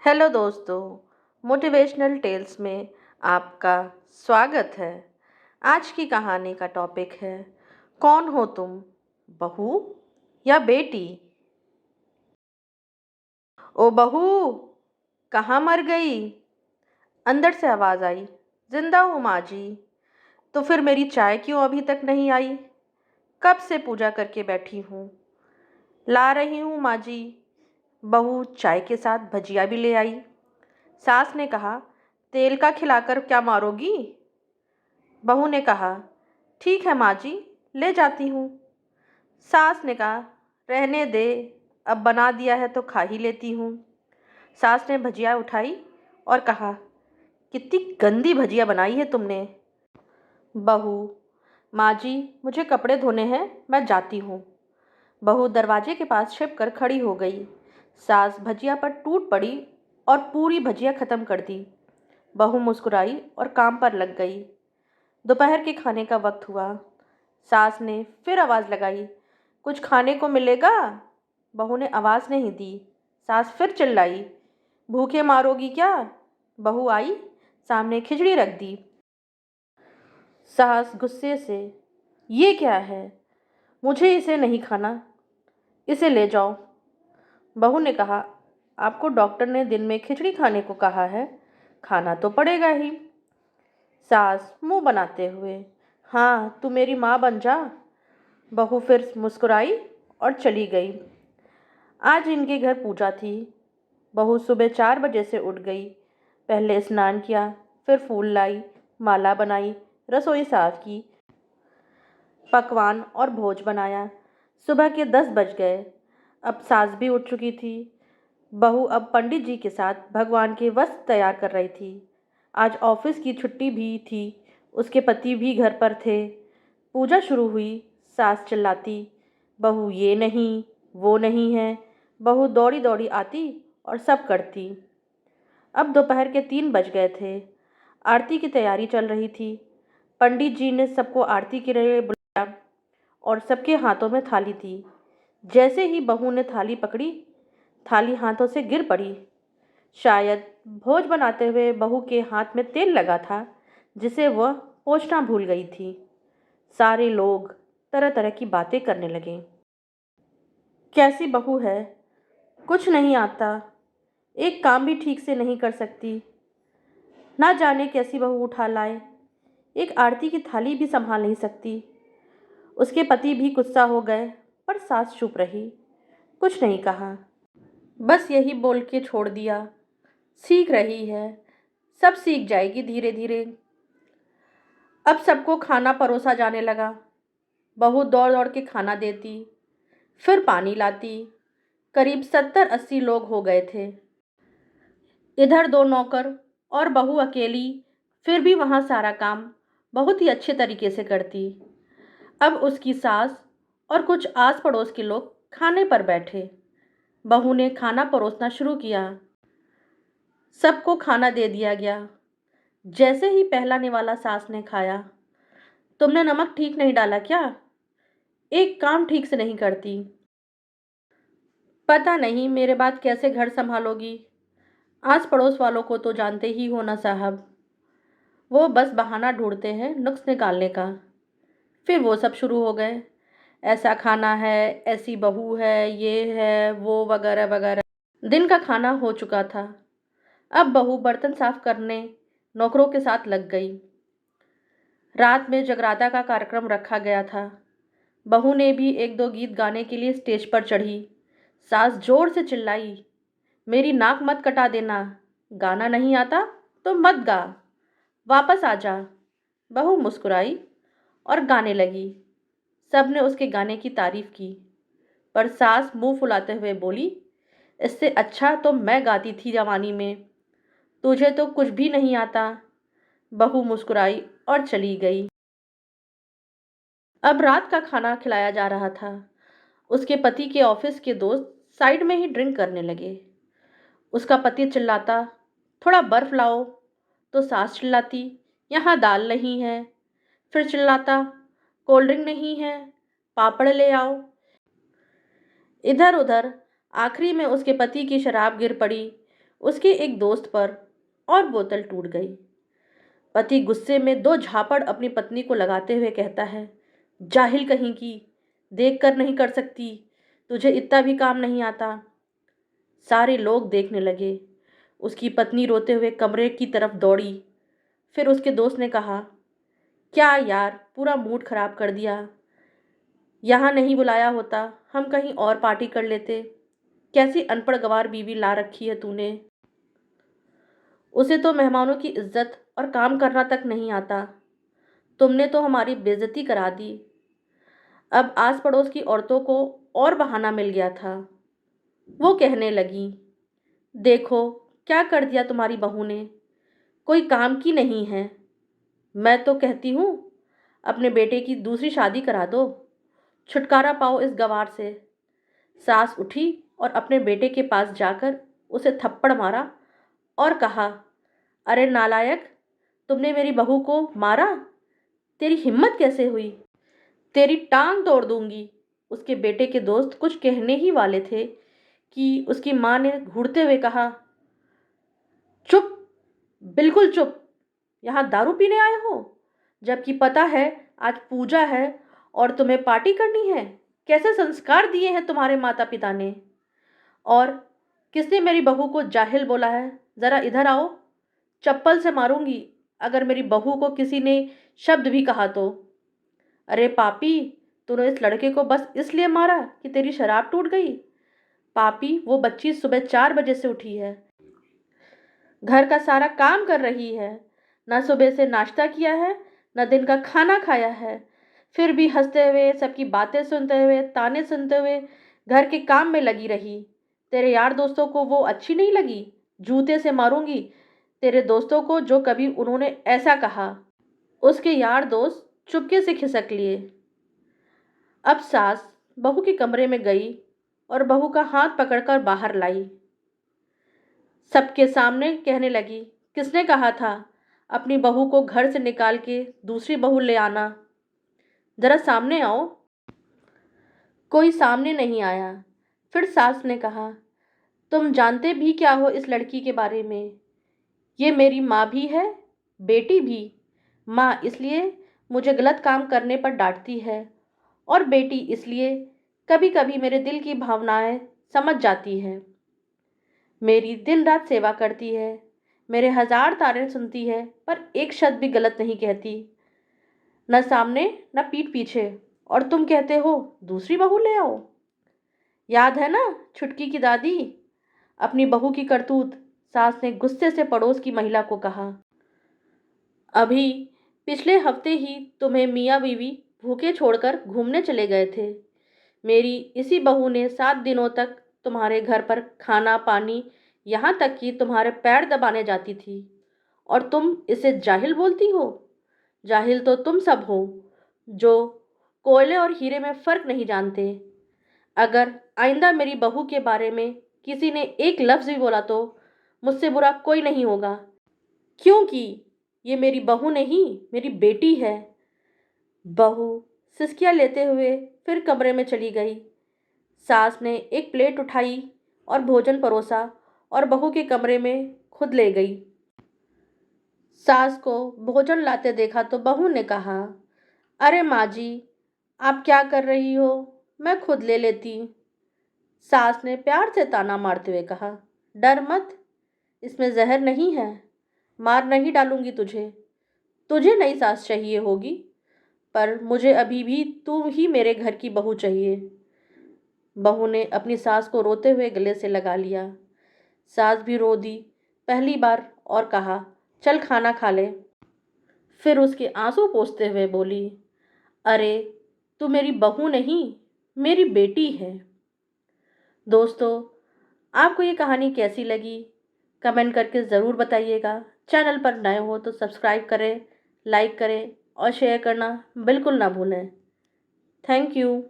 Hello दोस्तों, motivational tales में आपका स्वागत है। आज की कहानी का टॉपिक है, कौन हो तुम, बहू या बेटी? ओ बहू, कहाँ मर गई? अंदर से आवाज़ आई। जिंदा हूँ माँ जी। तो फिर मेरी चाय क्यों अभी तक नहीं आई? कब से पूजा करके बैठी हूँ। ला रही हूँ माँ जी। बहू चाय के साथ भजिया भी ले आई। सास ने कहा, तेल का खिलाकर क्या मारोगी? बहू ने कहा, ठीक है माँ जी, ले जाती हूँ। सास ने कहा, रहने दे, अब बना दिया है तो खा ही लेती हूँ। सास ने भजिया उठाई और कहा, कितनी गंदी भजिया बनाई है तुमने। बहू, माँ जी, मुझे कपड़े धोने हैं, मैं जाती हूँ। बहू दरवाजे के पास छिप कर खड़ी हो गई। सास भजिया पर टूट पड़ी और पूरी भजिया खत्म कर दी। बहू मुस्कुराई और काम पर लग गई। दोपहर के खाने का वक्त हुआ। सास ने फिर आवाज़ लगाई, कुछ खाने को मिलेगा? बहू ने आवाज़ नहीं दी। सास फिर चिल्लाई, भूखे मारोगी क्या? बहू आई, सामने खिचड़ी रख दी। सास गुस्से से, ये क्या है? मुझे इसे नहीं खाना, इसे ले जाओ। बहू ने कहा, आपको डॉक्टर ने दिन में खिचड़ी खाने को कहा है, खाना तो पड़ेगा ही। सास मुंह बनाते हुए, हाँ तू मेरी माँ बन जा। बहू फिर मुस्कुराई और चली गई। आज इनके घर पूजा थी। बहू सुबह 4 बजे से उठ गई। पहले स्नान किया, फिर फूल लाई, माला बनाई, रसोई साफ की, पकवान और भोज बनाया। सुबह के 10 बज गए। अब सास भी उठ चुकी थी। बहू अब पंडित जी के साथ भगवान के वस्त्र तैयार कर रही थी। आज ऑफिस की छुट्टी भी थी। उसके पति भी घर पर थे। पूजा शुरू हुई। सास चिल्लाती, बहू ये नहीं, वो नहीं है। बहू दौड़ी दौड़ी आती और सब करती। अब दोपहर के 3 बज गए थे। आरती की तैयारी चल रही थी। पंडित जी ने सबको आरती के लिए बुलाया और सबके हाथों में थाली थी। जैसे ही बहू ने थाली पकड़ी, थाली हाथों से गिर पड़ी। शायद भोज बनाते हुए बहू के हाथ में तेल लगा था, जिसे वह पोंछना भूल गई थी। सारे लोग तरह तरह की बातें करने लगे। कैसी बहू है, कुछ नहीं आता, एक काम भी ठीक से नहीं कर सकती, ना जाने कैसी बहू उठा लाए, एक आरती की थाली भी संभाल नहीं सकती। उसके पति भी गुस्सा हो गए, पर सास चुप रही, कुछ नहीं कहा। बस यही बोल के छोड़ दिया, सीख रही है, सब सीख जाएगी धीरे धीरे। अब सबको खाना परोसा जाने लगा। बहू दौड़ दौड़ के खाना देती, फिर पानी लाती। करीब 70-80 लोग हो गए थे। इधर 2 नौकर और बहू अकेली, फिर भी वहाँ सारा काम बहुत ही अच्छे तरीके से करती। अब उसकी सास और कुछ आस पड़ोस के लोग खाने पर बैठे। बहू ने खाना परोसना शुरू किया। सबको खाना दे दिया गया। जैसे ही पहला निवाला सास ने खाया, तुमने नमक ठीक नहीं डाला क्या? एक काम ठीक से नहीं करती। पता नहीं मेरे बाद कैसे घर संभालोगी। आस पड़ोस वालों को तो जानते ही हो ना साहब, वो बस बहाना ढूंढते हैं नुक्स निकालने का। फिर वो सब शुरू हो गए, ऐसा खाना है, ऐसी बहू है, ये है वो, वगैरह वगैरह। दिन का खाना हो चुका था। अब बहू बर्तन साफ करने नौकरों के साथ लग गई। रात में जगराता का कार्यक्रम रखा गया था। बहू ने भी 1-2 गीत गाने के लिए स्टेज पर चढ़ी। सास जोर से चिल्लाई, मेरी नाक मत कटा देना, गाना नहीं आता तो मत गा, वापस आ जा। बहू मुस्कुराई और गाने लगी। सबने उसके गाने की तारीफ की, पर सास मुंह फुलाते हुए बोली, इससे अच्छा तो मैं गाती थी जवानी में, तुझे तो कुछ भी नहीं आता। बहू मुस्कुराई और चली गई। अब रात का खाना खिलाया जा रहा था। उसके पति के ऑफिस के दोस्त साइड में ही ड्रिंक करने लगे। उसका पति चिल्लाता, थोड़ा बर्फ लाओ, तो सास चिल्लाती, यहाँ दाल नहीं है। फिर चिल्लाता, कोल्ड ड्रिंक नहीं है, पापड़ ले आओ। इधर उधर आखिरी में उसके पति की शराब गिर पड़ी उसके एक दोस्त पर और बोतल टूट गई। पति गुस्से में 2 झापड़ अपनी पत्नी को लगाते हुए कहता है, जाहिल कहीं की, देख कर नहीं कर सकती, तुझे इतना भी काम नहीं आता। सारे लोग देखने लगे। उसकी पत्नी रोते हुए कमरे की तरफ दौड़ी। फिर उसके दोस्त ने कहा, क्या यार, पूरा मूड खराब कर दिया। यहाँ नहीं बुलाया होता, हम कहीं और पार्टी कर लेते। कैसी अनपढ़ गंवार बीवी ला रखी है तूने। उसे तो मेहमानों की इज्जत और काम करना तक नहीं आता। तुमने तो हमारी बेइज्जती करा दी। अब आस पड़ोस की औरतों को और बहाना मिल गया था। वो कहने लगी, देखो क्या कर दिया तुम्हारी बहू ने, कोई काम की नहीं है। मैं तो कहती हूँ अपने बेटे की दूसरी शादी करा दो, छुटकारा पाओ इस गंवार से। सास उठी और अपने बेटे के पास जाकर उसे थप्पड़ मारा और कहा, अरे नालायक, तुमने मेरी बहू को मारा, तेरी हिम्मत कैसे हुई, तेरी टांग तोड़ दूंगी। उसके बेटे के दोस्त कुछ कहने ही वाले थे कि उसकी माँ ने घूरते हुए कहा, चुप, बिल्कुल चुप, यहाँ दारू पीने आए हो, जबकि पता है आज पूजा है और तुम्हें पार्टी करनी है। कैसे संस्कार दिए हैं तुम्हारे माता पिता ने। और किसने मेरी बहू को जाहिल बोला है, ज़रा इधर आओ, चप्पल से मारूंगी अगर मेरी बहू को किसी ने शब्द भी कहा तो। अरे पापी, तूने इस लड़के को बस इसलिए मारा कि तेरी शराब टूट गई। पापी, वो बच्ची सुबह 4 बजे से उठी है, घर का सारा काम कर रही है, न सुबह से नाश्ता किया है, न दिन का खाना खाया है, फिर भी हंसते हुए, सबकी बातें सुनते हुए, ताने सुनते हुए घर के काम में लगी रही। तेरे यार दोस्तों को वो अच्छी नहीं लगी, जूते से मारूंगी तेरे दोस्तों को जो कभी उन्होंने ऐसा कहा। उसके यार दोस्त चुपके से खिसक लिए। अब सास बहू के कमरे में गई और बहू का हाथ पकड़कर बाहर लाई। सबके सामने कहने लगी, किसने कहा था अपनी बहू को घर से निकाल के दूसरी बहू ले आना, जरा सामने आओ। कोई सामने नहीं आया। फिर सास ने कहा, तुम जानते भी क्या हो इस लड़की के बारे में। ये मेरी माँ भी है, बेटी भी। माँ इसलिए मुझे गलत काम करने पर डांटती है और बेटी इसलिए कभी कभी मेरे दिल की भावनाएं समझ जाती है। मेरी दिन रात सेवा करती है, मेरे 1000 ताने सुनती है, पर एक शब्द भी गलत नहीं कहती, न सामने न पीठ पीछे। और तुम कहते हो दूसरी बहू ले आओ। याद है ना छुटकी की दादी, अपनी बहू की करतूत। सास ने गुस्से से पड़ोस की महिला को कहा, अभी पिछले हफ्ते ही तुम्हें मियाँ बीवी भूखे छोड़कर घूमने चले गए थे। मेरी इसी बहू ने 7 दिनों तक तुम्हारे घर पर खाना पानी, यहाँ तक कि तुम्हारे पैर दबाने जाती थी, और तुम इसे जाहिल बोलती हो। जाहिल तो तुम सब हो जो कोयले और हीरे में फ़र्क नहीं जानते। अगर आइंदा मेरी बहू के बारे में किसी ने एक लफ्ज़ भी बोला तो मुझसे बुरा कोई नहीं होगा, क्योंकि ये मेरी बहू नहीं, मेरी बेटी है। बहू सिसकियाँ लेते हुए फिर कमरे में चली गई। सास ने एक प्लेट उठाई और भोजन परोसा और बहू के कमरे में खुद ले गई। सास को भोजन लाते देखा तो बहू ने कहा, अरे माँ जी, आप क्या कर रही हो, मैं खुद ले लेती। सास ने प्यार से ताना मारते हुए कहा, डर मत, इसमें जहर नहीं है, मार नहीं डालूंगी तुझे। तुझे नई सास चाहिए होगी, पर मुझे अभी भी तू ही मेरे घर की बहू चाहिए। बहू ने अपनी सास को रोते हुए गले से लगा लिया। सास भी रो दी पहली बार और कहा, चल खाना खा ले। फिर उसके आंसू पोंछते हुए बोली, अरे तू मेरी बहू नहीं, मेरी बेटी है। दोस्तों, आपको ये कहानी कैसी लगी कमेंट करके ज़रूर बताइएगा। चैनल पर नए हो तो सब्सक्राइब करें, लाइक करें और शेयर करना बिल्कुल ना भूलें। Thank you.